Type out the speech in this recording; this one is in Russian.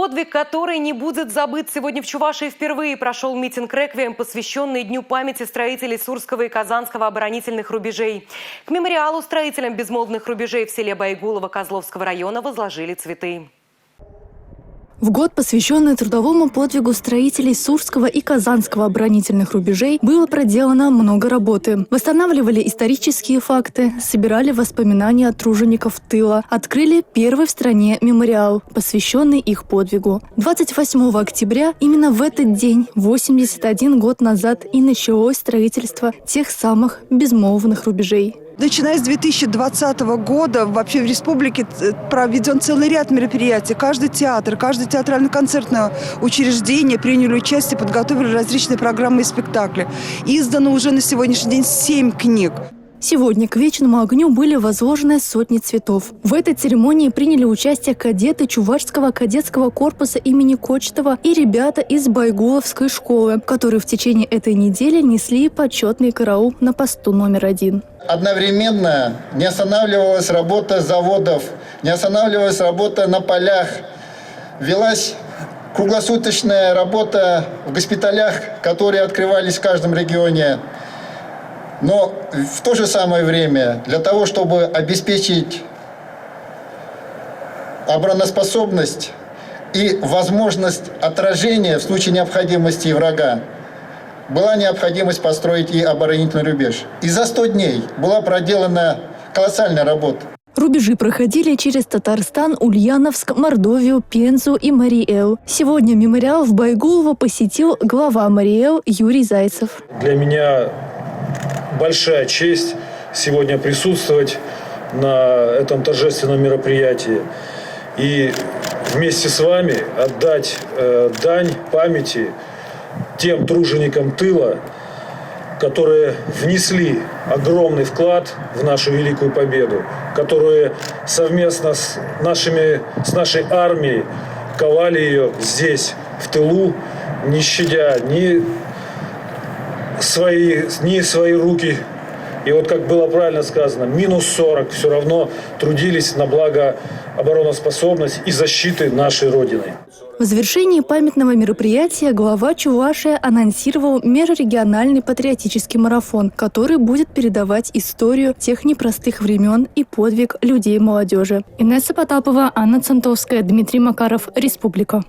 подвиг, который не будет забыт. Сегодня в Чувашии впервые прошел митинг «Реквием», посвященный Дню памяти строителей Сурского и Казанского оборонительных рубежей. К мемориалу строителям безмолвных рубежей в селе Байгулово Козловского района возложили цветы. В год, посвященный трудовому подвигу строителей Сурского и Казанского оборонительных рубежей, было проделано много работы. Восстанавливали исторические факты, собирали воспоминания от тружеников тыла, открыли первый в стране мемориал, посвященный их подвигу. 28 октября, именно в этот день, 81 год назад, и началось строительство тех самых безмолвных рубежей. Начиная с 2020 года вообще в республике проведен целый ряд мероприятий. Каждый театр, каждое театрально-концертное учреждение приняли участие, подготовили различные программы и спектакли. Издано уже на сегодняшний день 7 книг. Сегодня к вечному огню были возложены сотни цветов. В этой церемонии приняли участие кадеты Чувашского кадетского корпуса имени Кочетова и ребята из Байгуловской школы, которые в течение этой недели несли почетный караул на посту номер 1. Одновременно не останавливалась работа заводов, не останавливалась работа на полях. Велась круглосуточная работа в госпиталях, которые открывались в каждом регионе. Но в то же самое время для того, чтобы обеспечить обороноспособность и возможность отражения в случае необходимости врага, была необходимость построить и оборонительный рубеж. И за 100 дней была проделана колоссальная работа. Рубежи проходили через Татарстан, Ульяновск, Мордовию, Пензу и Мариэл. Сегодня мемориал в Байгулово посетил глава Мариэл Юрий Зайцев. Для меня большая честь сегодня присутствовать на этом торжественном мероприятии и вместе с вами отдать дань памяти тем труженикам тыла, которые внесли огромный вклад в нашу великую победу, которые совместно с нашей армией ковали ее здесь, в тылу, не щадя ни свои руки. И вот, как было правильно сказано, минус 40 все равно трудились на благо обороноспособности и защиты нашей Родины. В завершении памятного мероприятия глава Чувашии анонсировал межрегиональный патриотический марафон, который будет передавать историю тех непростых времен и подвиг людей и молодежи. Инесса Потапова, Анна Центовская, Дмитрий Макаров, Республика.